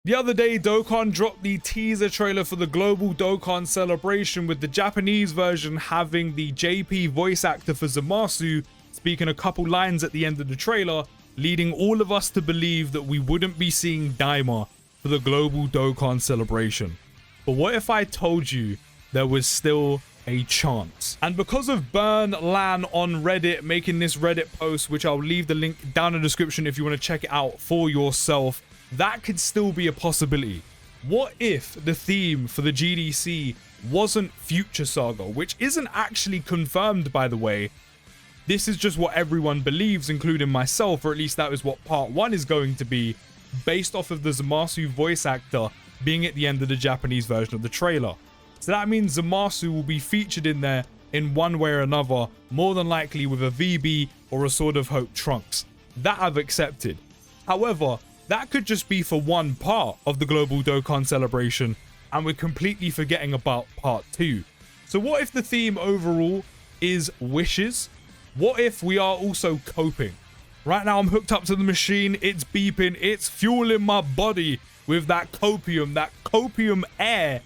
The other day, Dokkan dropped the teaser trailer for the global Dokkan celebration, with the Japanese version having the JP voice actor for Zamasu speaking a couple lines at the end of the trailer, leading all of us to believe that we wouldn't be seeing Daima for the global Dokkan celebration. But what if I told you there was still a chance? And because of Burn Lan on Reddit making this Reddit post, which I'll leave the link down in the description if you want to check it out for yourself, that could still be a possibility. What if the theme for the GDC wasn't Future Saga, which isn't actually confirmed, by the way? This is just what everyone believes, including myself, or at least that is what part 1 is going to be, based off of the Zamasu voice actor being at the end of the Japanese version of the trailer. So that means Zamasu will be featured in there in one way or another, more than likely with a VB or a Sword of Hope Trunks. That I've accepted. However, that could just be for one part of the global Dokkan celebration, and we're completely forgetting about part 2. So what if the theme overall is wishes? What if we are also coping? Right now I'm hooked up to the machine, it's beeping, it's fueling my body with that copium air,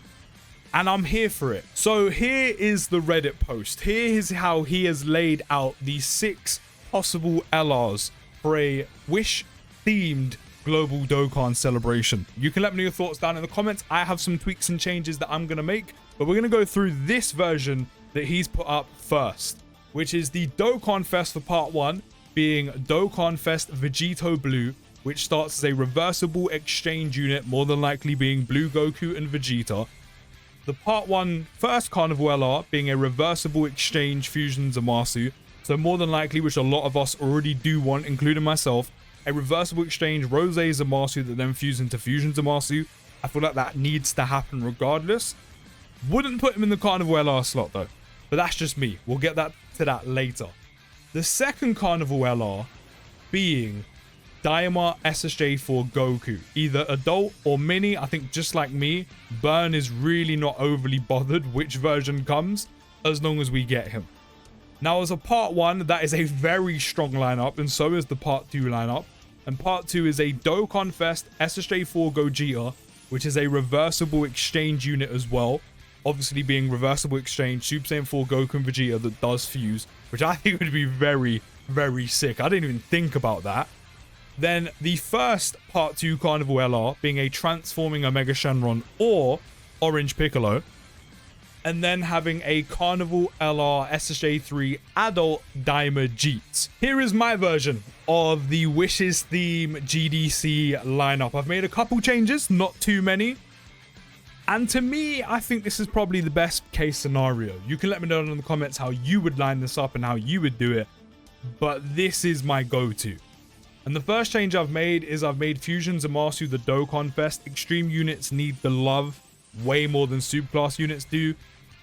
and I'm here for it. So here is the Reddit post. Here is how he has laid out the 6 possible LRs for a wish-themed global Dokkan celebration. You can let me know your thoughts down in the comments. I have some tweaks and changes that I'm going to make, but we're going to go through this version that he's put up first, which is the Dokkan Fest for part 1, being Dokkan Fest Vegito Blue, which starts as a reversible exchange unit, more than likely being Blue Goku and Vegeta. The part 1 first Carnival LR being a reversible exchange Fusion Zamasu, so more than likely, which a lot of us already do want, including myself, a reversible exchange Rose Zamasu that then fuse into Fusion Zamasu. I feel like that needs to happen regardless. Wouldn't put him in the Carnival LR slot though, but that's just me. We'll get to that later. The second Carnival LR being Daima SSJ for Goku, either adult or mini. I think just like me, Burn is really not overly bothered which version comes, as long as we get him. Now, as a part 1, that is a very strong lineup, and so is the part 2 lineup. And part 2 is a Dokkan Fest SSJ4 Gogeta, which is a reversible exchange unit as well. Obviously being reversible exchange Super Saiyan 4 Goku and Vegeta that does fuse, which I think would be very, very sick. I didn't even think about that. Then the first part 2 Carnival LR being a transforming Omega Shenron or Orange Piccolo. And then having a Carnival LR SSJ3 Adult Daima Jeets. Here is my version of the Wishes theme GDC lineup. I've made a couple changes, not too many. And to me, I think this is probably the best case scenario. You can let me know in the comments how you would line this up and how you would do it. But this is my go-to. And the first change I've made is I've made Fusion Zamasu the Dokkan Fest. Extreme units need the love way more than Superclass units do.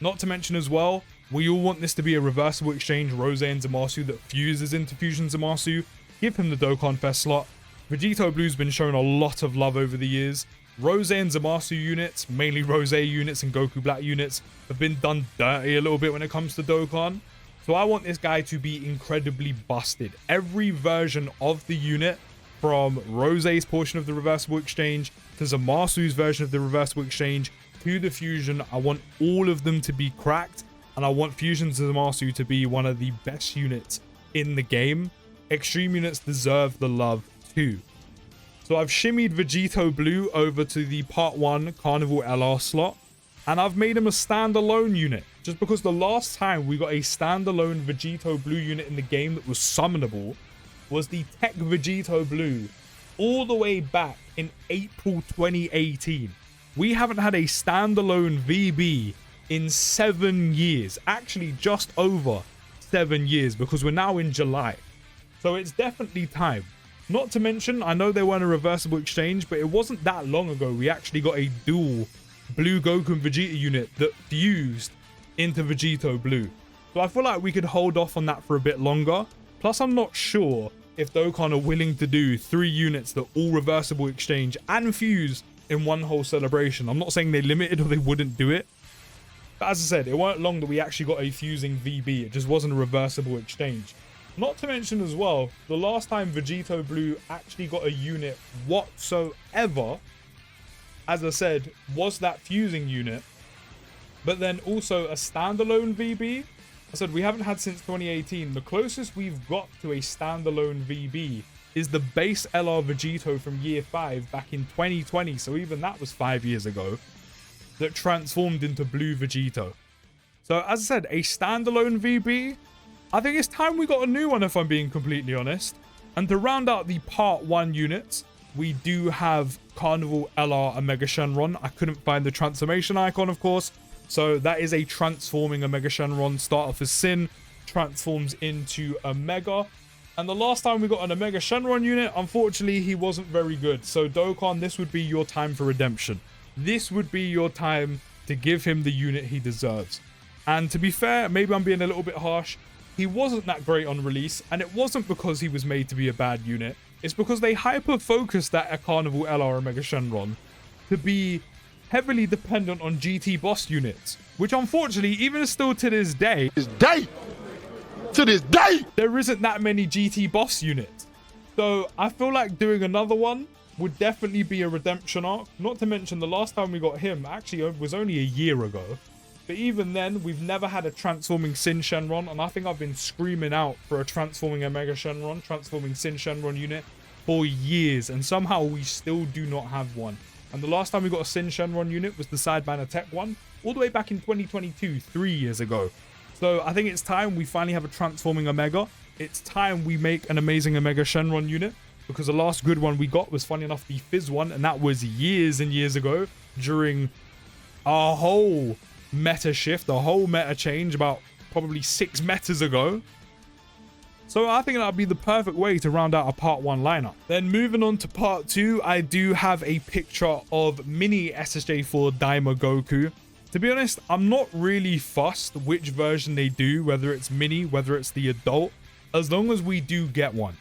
Not to mention as well, we all want this to be a reversible exchange Rose and Zamasu that fuses into Fusion Zamasu. Give him the Dokkan Fest slot. Vegito Blue's been shown a lot of love over the years. Rose and Zamasu units, mainly Rose units and Goku Black units, have been done dirty a little bit when it comes to Dokkan. So I want this guy to be incredibly busted. Every version of the unit, from Rose's portion of the reversible exchange to Zamasu's version of the reversible exchange to the fusion, I want all of them to be cracked, and I want Fusion Zamasu to be one of the best units in the game. Extreme units deserve the love too. So I've shimmied Vegito Blue over to the part 1 Carnival LR slot, and I've made him a standalone unit, just because the last time we got a standalone Vegito Blue unit in the game that was summonable was the Tech Vegito Blue all the way back in April 2018. We haven't had a standalone VB in 7 years. Actually, just over 7 years, because we're now in July. So it's definitely time. Not to mention, I know they weren't a reversible exchange, but it wasn't that long ago we actually got a dual Blue Goku and Vegeta unit that fused into Vegito Blue. So I feel like we could hold off on that for a bit longer. Plus, I'm not sure if Dokkan are willing to do 3 units that all reversible exchange and fuse in one whole celebration. I'm not saying they limited or they wouldn't do it. But as I said, it weren't long that we actually got a fusing VB. It just wasn't a reversible exchange. Not to mention as well, the last time Vegito Blue actually got a unit whatsoever as I said, was that fusing unit, but then also a standalone VB. I said we haven't had since 2018. The closest we've got to a standalone VB is the base LR Vegito from year 5 back in 2020. So even that was 5 years ago, that transformed into blue Vegito. So as I said, a standalone VB. I think it's time we got a new one, if I'm being completely honest. And to round out the part 1 units, we do have Carnival LR Omega Shenron. I couldn't find the transformation icon, of course. So that is a transforming Omega Shenron. Start off as Sin, transforms into Omega. And the last time we got an Omega Shenron unit, unfortunately, he wasn't very good. So Dokkan, this would be your time for redemption. This would be your time to give him the unit he deserves. And to be fair, maybe I'm being a little bit harsh. He wasn't that great on release, and it wasn't because he was made to be a bad unit. It's because they hyper-focused that Carnival LR Omega Shenron to be heavily dependent on GT boss units, which unfortunately, even still to this day, there isn't that many GT boss units. So I feel like doing another one would definitely be a redemption arc. Not to mention the last time we got him actually was only a year ago. But even then, we've never had a transforming Sin Shenron, and I think I've been screaming out for a transforming Omega Shenron, transforming Sin Shenron unit for years, and somehow we still do not have one. And the last time we got a Sin Shenron unit was the Side Banner Tech one, all the way back in 2022, 3 years ago. So I think it's time we finally have a transforming Omega. It's time we make an amazing Omega Shenron unit, because the last good one we got was, funny enough, the Fizz one, and that was years and years ago during a whole meta shift, a whole meta change about probably 6 metas ago. So I think that'd be the perfect way to round out a part 1 lineup. Then moving on to part 2, I do have a picture of mini SSJ4 Daima Goku. To be honest, I'm not really fussed which version they do, whether it's mini, whether it's the adult, as long as we do get one.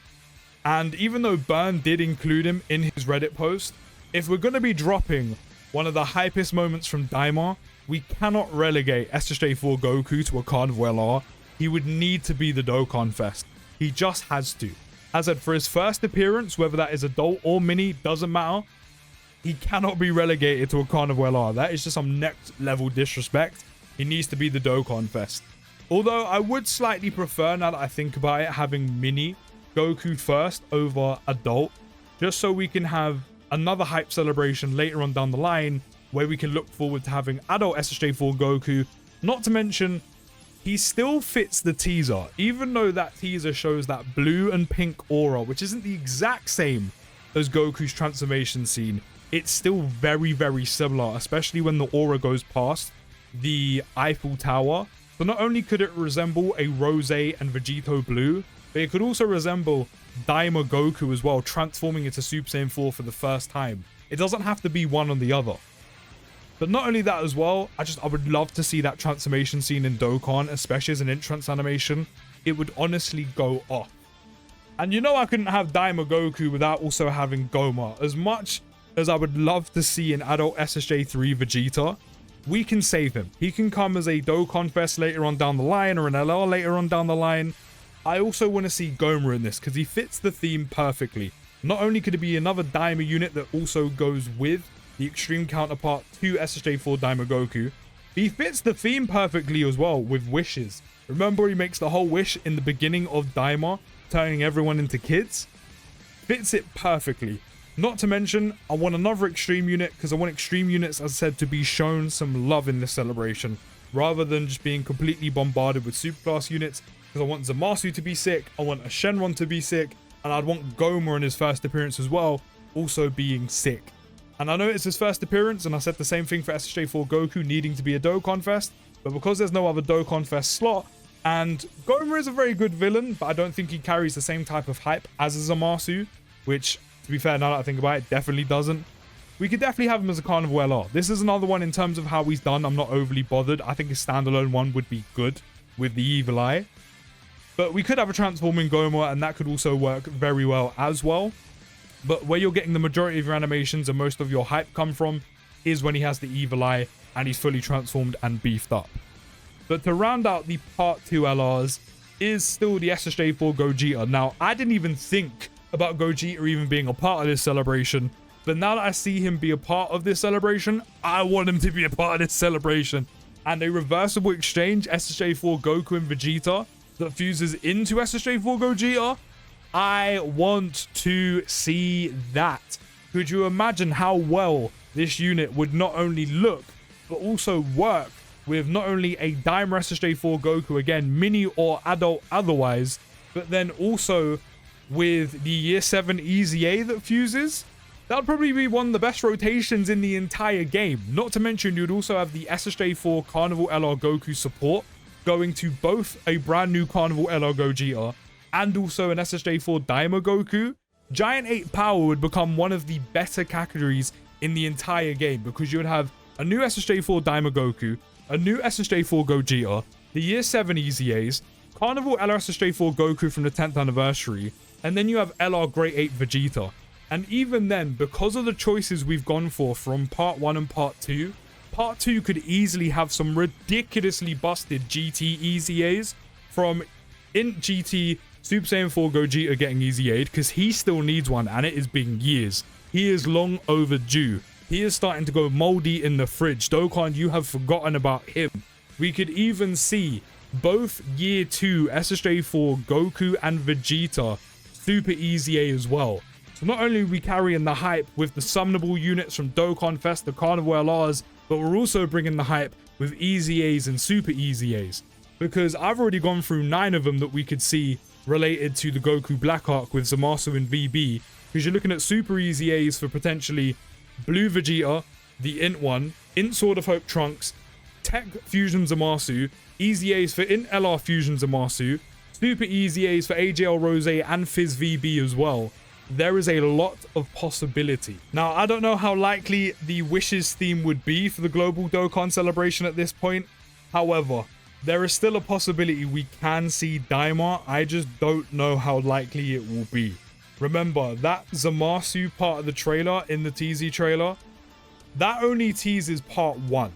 And even though Burn did include him in his Reddit post, if we're going to be dropping one of the hypest moments from Daima, we cannot relegate SSJ4 Goku to a Carnival LR. He would need to be the Dokkan Fest. He just has to. As I said, for his first appearance, whether that is adult or mini, doesn't matter. He cannot be relegated to a Carnival LR. That is just some next level disrespect. He needs to be the Dokkan Fest. Although I would slightly prefer, now that I think about it, having mini Goku first over adult, just so we can have another hype celebration later on down the line where we can look forward to having adult SSJ4 Goku. Not to mention, he still fits the teaser, even though that teaser shows that blue and pink aura, which isn't the exact same as Goku's transformation scene. It's still very, very similar, especially when the aura goes past the Eiffel Tower. So not only could it resemble a Rose and Vegito Blue, but it could also resemble Daima Goku as well, transforming into Super Saiyan 4 for the first time. It doesn't have to be one or the other. But not only that as well, I would love to see that transformation scene in Dokkan, especially as an entrance animation. It would honestly go off. And you know I couldn't have Daima Goku without also having Goma. As much as I would love to see an adult SSJ3 Vegeta, we can save him. He can come as a Dokkan Fest later on down the line, or an LR later on down the line. I also want to see Goma in this because he fits the theme perfectly. Not only could it be another Daima unit that also goes with the extreme counterpart to SSJ4 Daima Goku, he fits the theme perfectly as well with wishes. Remember, he makes the whole wish in the beginning of Daima, turning everyone into kids? Fits it perfectly. Not to mention, I want another extreme unit because I want extreme units, as I said, to be shown some love in this celebration, rather than just being completely bombarded with superclass units. Because I want Zamasu to be sick, I want a Shenron to be sick, and I'd want Goma in his first appearance as well, also being sick. And I know it's his first appearance, and I said the same thing for SSJ4 Goku needing to be a Dokkan Fest, but because there's no other Dokkan Fest slot, and Goma is a very good villain, but I don't think he carries the same type of hype as a Zamasu, which, to be fair, now that I think about it, definitely doesn't. We could definitely have him as a Carnival LR. This is another one in terms of how he's done. I'm not overly bothered. I think a standalone one would be good with the Evil Eye. But we could have a transforming Goma, and that could also work very well as well. But where you're getting the majority of your animations and most of your hype come from is when he has the Evil Eye and he's fully transformed and beefed up. But to round out the part 2 LRs is still the SSJ4 Gogeta. Now, I didn't even think about Gogeta even being a part of this celebration But now that I see him be a part of this celebration, I want him to be a part of this celebration. And a reversible exchange SSJ4 Goku and Vegeta that fuses into SSJ4 Gogeta, I want to see that. Could you imagine how well this unit would not only look, but also work with not only a Daima SSJ4 Goku, again, mini or adult otherwise, but then also with the Year 7 EZA that fuses? That would probably be one of the best rotations in the entire game. Not to mention, you'd also have the SSJ4 Carnival LR Goku support going to both a brand new Carnival LR Gogeta and also an SSJ4 Daima Goku. Giant 8 power would become one of the better categories in the entire game, because you would have a new SSJ4 Daima Goku, a new SSJ4 Gogeta, the Year 7 EZAs, Carnival LR SSJ4 Goku from the 10th anniversary, and then you have LR Great 8 Vegeta. And even then, because of the choices we've gone for from part 1 and part 2, part 2 could easily have some ridiculously busted GT EZAs from in GT Super Saiyan 4 Gogeta getting EZA'd, because he still needs one and it has been years. He is long overdue. He is starting to go moldy in the fridge. Dokkan, you have forgotten about him. We could even see both Year 2 SSJ4 Goku and Vegeta Super EZA as well. So not only are we carrying the hype with the summonable units from Dokkan Fest, the Carnival LRs, but we're also bringing the hype with EZAs and Super EZAs. Because I've already gone through 9 of them that we could see related to the Goku Black Arc with Zamasu and VB. Because you're looking at Super EZAs for potentially Blue Vegeta, the Int one, Int Sword of Hope Trunks, Tech Fusion Zamasu, EZAs for Int LR Fusion Zamasu, Super EZAs for AJL Rose and Fizz VB as well. There is a lot of possibility. Now, I don't know how likely the Wishes theme would be for the Global Dokkan celebration at this point. However, there is still a possibility we can see Daima. I just don't know how likely it will be. Remember, that Zamasu part of the trailer in the TZ trailer, that only teases part 1.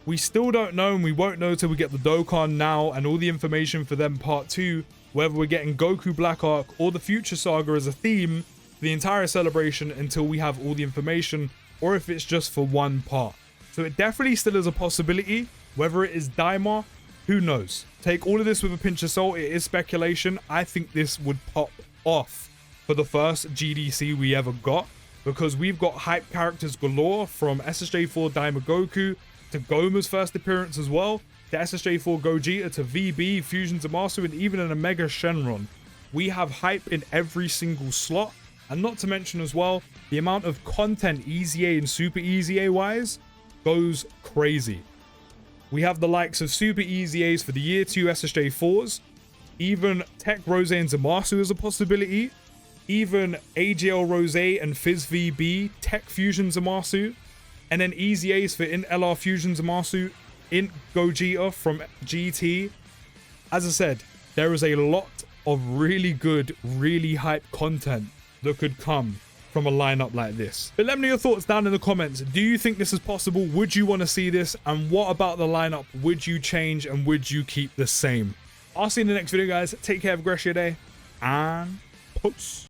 We still don't know, and we won't know till we get the Dokkan Now and all the information for them part 2, whether we're getting Goku Black Arc or the Future Saga as a theme for the entire celebration until we have all the information, or if it's just for one part. So it definitely still is a possibility. Whether it is Daima, who knows? Take all of this with a pinch of salt. It is speculation. I think this would pop off for the first GDC we ever got, because we've got hype characters galore, from SSJ4 Daima Goku to Goma's first appearance as well, to SSJ4 Gogeta to VB, Fusion Zamasu, and even an Omega Shenron. We have hype in every single slot, and not to mention as well, the amount of content EZA and Super EZA wise goes crazy. We have the likes of Super EZAs for the Year 2 SSJ4s, even Tech Rose and Zamasu is a possibility, even AGL Rose and Fizz VB, Tech Fusion Zamasu, and then EZAs for Int LR Fusion Zamasu, Int Gogeta from GT. As I said, there is a lot of really good, really hype content that could come from a lineup like this. But let me know your thoughts down in the comments. Do you think this is possible? Would you want to see this? And what about the lineup would you change, and would you keep the same? I'll see you in the next video, guys. Take care, have a great day, and peace.